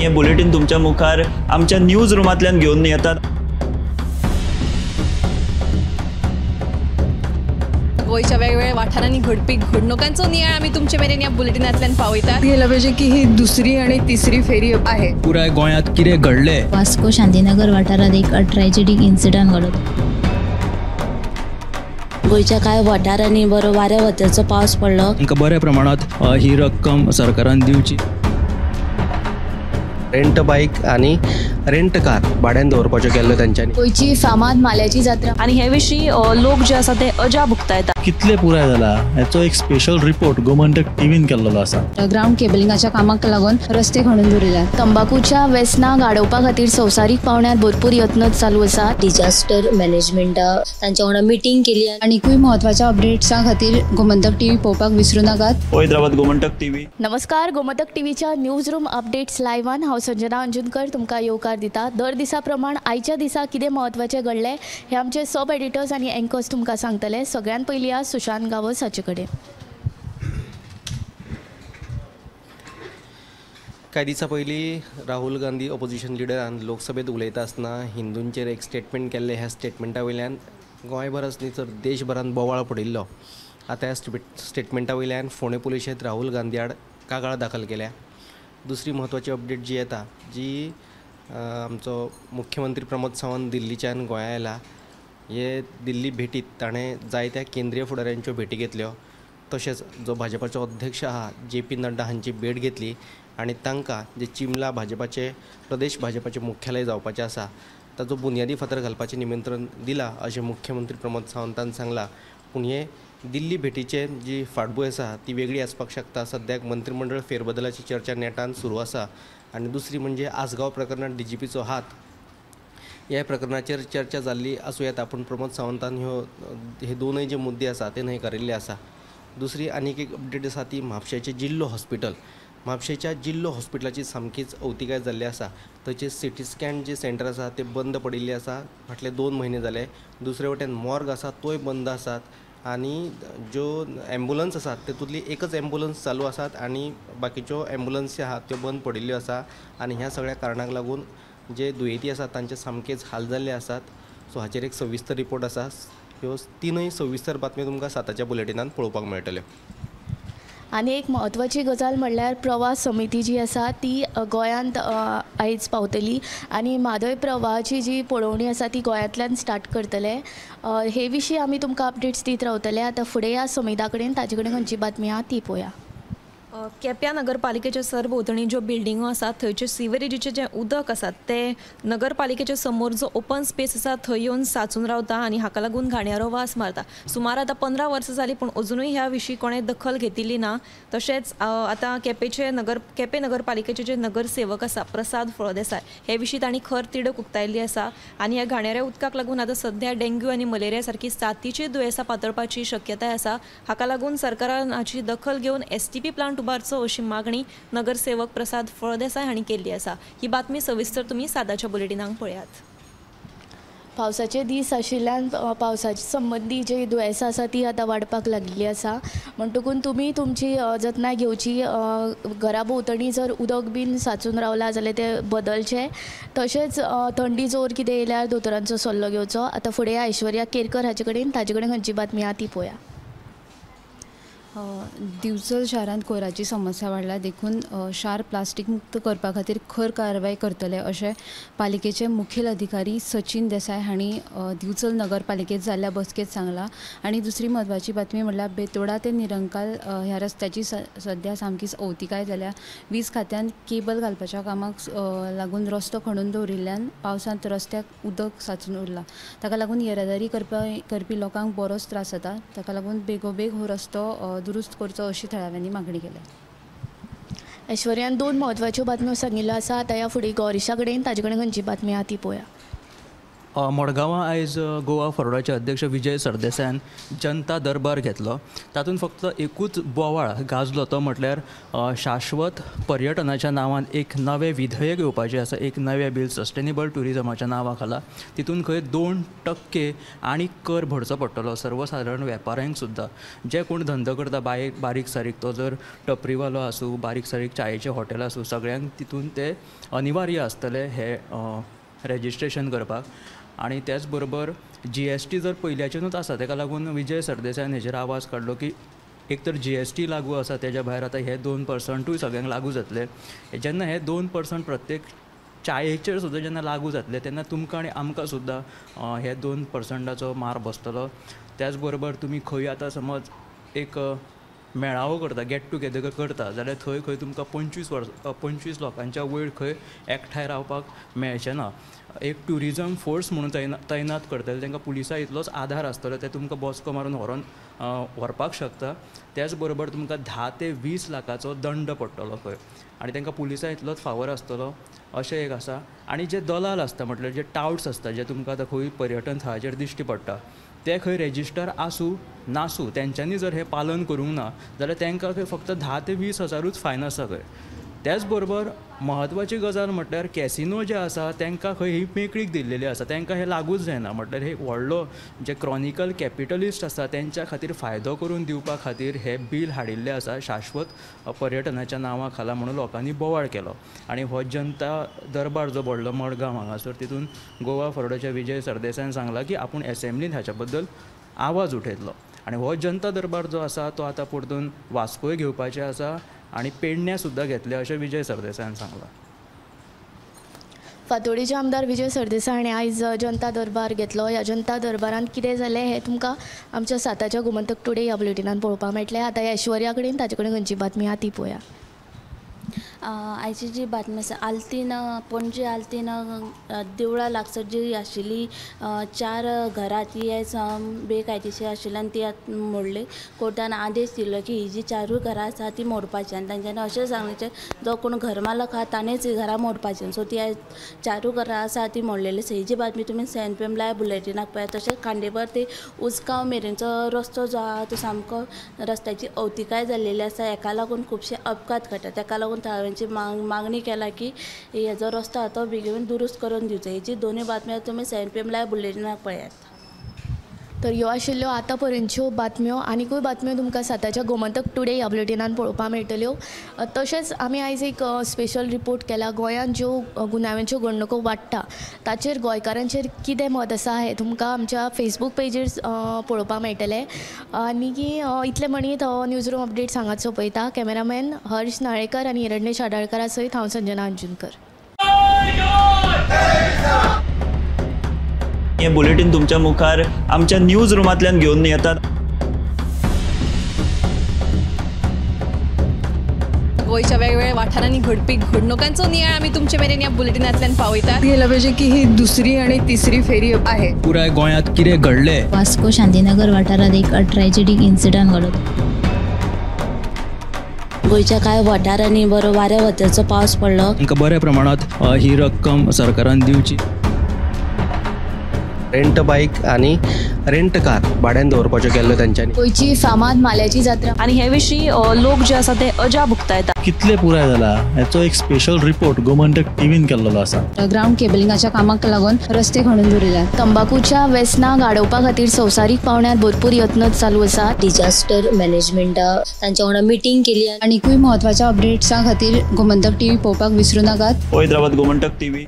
हे बुलेटिन तुमच्या मुखार आमच्या न्यूज रूमांतल्यान घेवन येतात। गोयच्या वेगवेगळ्या वाठारांनी घडपी घडणुकांचो नियाळ आमी तुमचे मेरेन ह्या बुलेटिनांतल्यान पावयतात। गेल्या पाहिजे की ही दुसरी आणि तिसरी फेरी आहे। पुराय गोंयांत कितें घडलें? वास्को शांतीनगर वाठारांत एक ट्रॅजेडीक इन्सिडंट घडलो। गोयच्या कांय वाठारांनी बरो वाऱ्या वताचो पावस पडलो। आमकां बऱ्या प्रमाणात ही रक्कम सरकारान दिवची। रेंट बाईक आणि रेंट कार भाड्यान दवरपाच्यो केल्ल्यो तांच्यांनी। गोयची फामाद माल्याची जात्रा आणि हे विशीं लोक जे आसा ते अजा भुगतायतात। कितले पुराय जाला हेचो एक स्पेशल रिपोर्ट गोमंतक टीव्हीन केल्लो आसा। ग्राउंड केबलिंगाच्या कामाक लागून रस्ते खणून दवरिल्यात। तंबाखूच्या व्यसनां गाडोवपा खातीर संवसारीक पावंड्यार भरपूर यत्न चालू आसा। डिजास्टर मॅनेजमेंटा तांच्या वांगडा मिटींग केली। आनीकूय महत्वाच्या अपडेट्सां खातीर गोमंतक टीव्ही पळोवपाक विसरू नाकात। पळयत रावात गोमंतक टीव्ही। नमस्कार, गोमंतक टीव्हीच्या न्यूज रूम अपडेट्स लायव्हान हांव संजना अंजुनकर तुमकां येवकार दिता। दर दिसा प्रमाण आयच्या दिसा कितें महत्वाचें घडलें हे आमचे सब एडिटर्स आनी एंकर्स तुमकां सांगतले। सगळ्यात पयलीं आज सुशांत गावस हाचे कडेन। काही दिसा पयलीं राहुल गांधी ऑपोजिशन लिडरान लोकसभेत उलयता आसतना हिंदूंचेर एक स्टेटमेंट केल्लें। ह्या स्टेटमेंटा वयल्यान गोंयभरच न्ही तर देशभरान बोवाळ पडिल्लो। आतां ह्या स्टेटमेंटा वयल्यान फोंडे पुलिशेंत राहुल गांधी आड कागाळ दाखल केल्या। दुसरी म्हत्वाची अपडेट जी येता जी आमचो मुख्यमंत्री प्रमोद सावंत दिल्लीच्यान गोंया आयला। हे दिल्ली भेटीत ताणें जायत्या केंद्रीय फुडाऱ्यांच्यो भेटी घेतल्यो। तशेंच जो भाजपाचो अध्यक्ष आहा JP नड्डा हांची भेट घेतली आनी तांकां जे चिमला भाजपाचे प्रदेश भाजपाचे मुख्यालय जावपाचें आसा ताचो बुनयादी फातर घालपाचें निमंत्रण दिलां अशें मुख्यमंत्री प्रमोद सावंतान सांगलां। पूण हे दिल्ली भेटीचे जी फाटभूंय आसा ती वेगळी आसपाक शकता। सद्याक मंत्रिमंडळ फेरबदलाची चर्चा नेटान सुरू आसा। आनी दुसरी म्हणजे आसगांव प्रकरणात DGPचो हात ह्या प्रकरणाचेर चर्चा जाल्ली आसूं येता। पूण प्रमोद सावंतान हे दोनूय जे मुद्दे आसा ते न्हयकारिल्ले आसा। दुसरी आनीक एक अपडेट आसा ती म्हापशेंचें जिल्लो हॉस्पिटल। म्हापशेंच्या जिल्लो हॉस्पिटलाची सामकीच अवतिकाय जाल्ली आसा। थंयचे CT स्कॅन जे सेंटर आसा ते बंद पडिल्ले आसा फाटले 2 म्हयने जाले। दुसरे वटेन मॉर्ग आसा तोय बंद आसात आनी ज्यो एम्बुलन्स आसात तेतूंतली एकच एम्बुलन्स चालू आसात आनी बाकीच्यो एम्बुलन्स जे आहात त्यो बंद पडिल्ल्यो आसा। आनी ह्या सगळ्या कारणाक लागून जे दुयेंती आसात तांचे सामकेच हाल जाल्ले आसात। सो हाचेर एक सविस्तर रिपोर्ट आसा। ह्यो तीनय सविस्तर बातम्यो तुमकां 7च्या बुलेटिनान पळोवपाक मेळटल्यो। आनी एक महत्वाची गजाल म्हणल्यार प्रवास समिती जी आसा ती गोंयांत आयज पावतली आनी म्हादय प्रवाहाची जी पळोवणी आसा ती गोंयांतल्यान स्टार्ट करतले। हे विशीं आमी तुमकां अपडेट्स दीत रावतले। आतां फुडें या समिता कडेन ताजे कडेन खंयची बातमी आहा ती पळोवया। केप्यां नगरपालिकेच्या सरभोंवतणी ज्यो बिल्डिंगो आसात थंयचे सिवेरेजीचें जें उदक आसात ते नगरपालिकेच्या समोर जो ओपन स्पेस आसा थंय येवन साचून रावता आनी हाका लागून घाणयारो वास मारता। सुमार आतां 15 वर्सां जालीं पूण अजुनूय ह्या विशीं कोणें दखल घेतिल्ली ना। तशेंच आतां केपें नगरपालिकेचे जे नगरसेवक आसा प्रसाद फळदेसाय हे विशीं तांणी खर तिडक उक्तायल्ली आसा। आनी ह्या घाणयाऱ्या उदकाक लागून आतां सध्या डेंग्यू आनी मलेरिया सारकी साथीची दुयेंसां पातळपाची शक्यताय आसा। हाका लागून सरकारान हाची दखल घेवन STP प्लांट उबारचो अशी मागणी नगरसेवक प्रसाद फळदेसाय हांणी केल्ली आसा। ही बातमी सविस्तर तुमी 7च्या बुलेटिनांत पळयात। पावसाचे दीस आशिल्ल्यान पावसाचे संबंधी जी दुयेंसां आसा ती आतां वाडपाक लागिल्ली आसा। म्हणटकून तुमी तुमची जतनाय घेवची। घरा भोंवतणी जर उदक बीन साचून रावला जाल्यार ते बदलचे। तशेंच थंडी जोर कितें येयल्यार दोतोरांचो सल्लो घेवचो। आतां फुडें ऐश्वर्या केरकर हाचे कडेन खंयची बातमी आहा ती पळोवया। दिवचल शारांत कोयराची समस्या वाडला देखून शार प्लास्टीक मुक्त करपा खातीर खर कारवाय करतले अशें पालिकेचे मुखेल अधिकारी सचिन देसाय हांणी दिवचल नगरपालिकेत जाल्ल्या बसकेत सांगलां। आनी दुसरी म्हत्वाची बातमी म्हणल्यार बेतोडा ते निरंकाल ह्या रस्त्याची सद्या सामकीच अवतिकाय जाल्या। वीज खात्यान केबल घालपाच्या कामाक लागून रस्तो खणून दवरिल्ल्यान पावसांत रस्त्याक उदक साचून उरला। ताका लागून येरादारी करपी लोकांक बरोच त्रास जाता। ताका लागून बेगोबेग हो रस्तो दुरुस्त करचो अशी थळाव्यांनी मागणी केल्या। ऐश्वर्यान 2 महत्वाच्यो बातम्यो सांगिल्ल्यो आसा। आतां ह्या फुडें गौरीशा कडेन ताजे कडेन खंयची बातमी आहा ती पळोवया। मडगांवां आयज गोवा फॉरवर्डाचे अध्यक्ष विजय सरदेसायान जनता दरबार घेतलो. तातूंत फक्त एकूच बोवाळ गाजलो तो म्हटल्यार शाश्वत पर्यटनाच्या नांवान एक नवें विधेयक येवपाचें आसा, एक नवें बील सस्टेनेबल टुरिजमाच्या नांवा खाला. तितून खंय 2% आनी कर भरचो पडटलो सर्वसाधारण वेपाऱ्यांक सुद्दां. जे कोण धंदो करता बारीक सारीक, तो जर टपरीवालो आसूं, बारीक सारीक चायेचें हॉटेल आसूं, सगळ्यांक तितून ते अनिवार्य आसतले हे रेजिस्ट्रेशन करपाक. आनी त्याच बरोबर GST जर पयल्याच्यानूच आसा, ताका लागून विजय सरदेसायान हेजेर आवाज काडलो की एक तर GST लागू आसा, तेज्या भायर आतां हे 2%य सगळ्यांक लागू जातले. जेन्ना हे 2% प्रत्येक चायेचेर सुद्दां जेन्ना लागू जातले तेन्ना तुमकां आनी आमकां सुद्दां हे 2%ाचो मार बसतलो. त्याच बरोबर तुमी खंय आतां समज एक मेळावो करता, गेट टुगेदर करता जाल्यार खंय तुमकां 25 लोकांच्या वयर खंय एकठांय रावपाक मेळचें ना. एक ट्युरिजम फोर्स म्हणून तैनात करतले, तांकां पुलिसा इतलोच आधार आसतलो, ते तुमकां बॉस्को मारून व्हरपाक शकता. त्याच बरोबर तुमकां 10 ते 20 लाखाचो दंड पडटलो खंय, आनी तांकां पुलिसा इतलोच फावर आसतलो अशें एक आसा. आनी जे दलाल आसता म्हटल्यार जे टाउट्स आसता, जे तुमकां आतां खंय पर्यटन थळाचेर दिश्टी पडटा, ते खंय रेजिस्टर आसूं नासूं, तेंच्यांनी जर हें पालन करूंक ना जाल्यार तांकां खंय फक्त 10 ते 20 हजारूच फायन आसा खंय. त्याच बरोबर महत्वाची गजाल म्हटल्यार कॅसिनो जे आसा तांकां खंय ही मेकळीक दिल्लेली आसा, तांकां हें लागूच जायना. म्हटल्यार हे व्हडलो जे क्रॉनिकल कॅपिटलिस्ट आसा तेंच्या खातीर फायदो करून दिवपा खातीर हे बील हाडिल्लें आसा शाश्वत पर्यटनाच्या नांवा खाला म्हणून लोकांनी बोवाळ केलो. आनी हो जनता दरबार जो भरलो मडगांव हांगासर, तितून गोवा फॉरवर्डाच्या विजय सरदेसायान सांगलां की आपूण एसेंब्लीन हाच्या बद्दल आवाज उठयतलो. आनी हो जनता दरबार जो आसा तो आतां परतून वास्कोय घेवपाचें आसा आनी पेडण्यां सुद्दां घेतले अशें विजय सरदेसायान सांगलां. फातोडेचे आमदार विजय सरदेसाय हाणें आयज जनता दरबार घेतलो. ह्या जनता दरबारांत कितें जालें हें तुमकां आमच्या 7च्या गोमंतक टुडे ह्या बुलेटिनान पळोवपाक मेळटलें. आतां ऐश्वर्या कडेन ताचे कडेन खंयची बातमी आहा ती पळोवया. आयची जी बातमी आसा, आल्तीन पणजे आल्तीन देवळा लागसर जी आशिल्ली 4 घरां ती बेकायदेशीर आशिल्ली आनी ती मोडली. कोर्टान आदेश दिलो की ही जी 4 घरां आसा ती मोडपाची, आनी तांच्यांनी अशें सांगलें जो कोण घरमालक आहा ताणेंच ही घरां मोडपाची. सो ती 4 घरां आसा ती मोडलेली आसा. ही जी बातमी तुमी CNPM लायव्ह बुलेटिनाक पळयात. तशेंच खांडेबर ते उसगांव मेरेनचो रस्तो जो आहा तो सामको रस्त्याची अवतिकाय जाल्लेली आसा. हेका लागून खुबशे अपघात घडटा. ताका लागून थळाव्यांची मागणी केला की हेजो रस्तो आहा तो बेगीन दुरुस्त करून दिवचो. हेची दोनूय बातम्यो तुमी CNPM लायव्ह बुलेटिनाक पळयात. तर ह्यो आशिल्ल्यो आतां पर्यंतच्यो बातम्यो. आनीकूय बातम्यो तुमकां 7च्या गोमंतक टुडे ह्या बुलेटिनान पळोवपाक मेळटल्यो. तशेंच आमी आयज एक स्पेशल रिपोर्ट केला. गोंयांत ज्यो गुन्यांवांच्यो घडणुको वाडटा ताचेर गोंयकारांचेर कितें मत आसा हें तुमकां आमच्या फेसबूक पेजीर पळोवपाक मेळटलें. आनी इतले म्हणीत न्यूज रूम अपडेट सांगात सोंपयता. कॅमेरामॅन हर्ष नाळेकर आनी हिरण्येश आडाळकरा सयत हांव संजना अंजुनकर. हे बुलेटिन तुमच्या मुखार आमच्या न्यूज रूमांतल्यान घेवन येतात. गोंयच्या वेगवेगळ्या वाठारांनी घडपी घडणुकांचो नियाळ आमी तुमचे मेरेन ह्या बुलेटिनांतल्यान पावयतात. गेल्या पाहिजे की ही 2री आणि 3री फेरी आहे. पुराय गोंयांत कितें घडलें, वास्को शांतीनगर वाठारात एक ट्रॅजेडीक इन्सिडंट घडलो. गोंयच्या कांय वाठारांनी बरो वाऱ्या वताचो पावस पडलो. तांकां बऱ्या प्रमाणात ही रक्कम सरकारान दिवची. रेंट बाईक आणि रेंट कार भाड्यान दवरपाच्यो केल्ल्यो तांच्यांनी. गोंयची फामाद माल्याची जात्रा आणि हे विशीं लोक जे आसा ते अजा भुगतायतात. कितले पुराय जाला हेचो एक स्पेशल रिपोर्ट गोमंतक टीव्हीन केल्लो आसा. ग्राउंड केबलिंगाच्या कामाक लागून रस्ते खणून दवरिल्यात. तंबाखूच्या व्यसनाक आडोवपा खातीर संवसारीक पावंड्यार भरपूर यत्न चालू आसात. डिजास्टर मॅनेजमेंटा तांच्या वांगडा मिटींग केली. आनीकूय महत्वाच्या अपडेट्सां खातीर गोमंतक टीव्ही पळोवपाक विसरूं नाकात. हैदराबाद गोमंतक टीव्ही.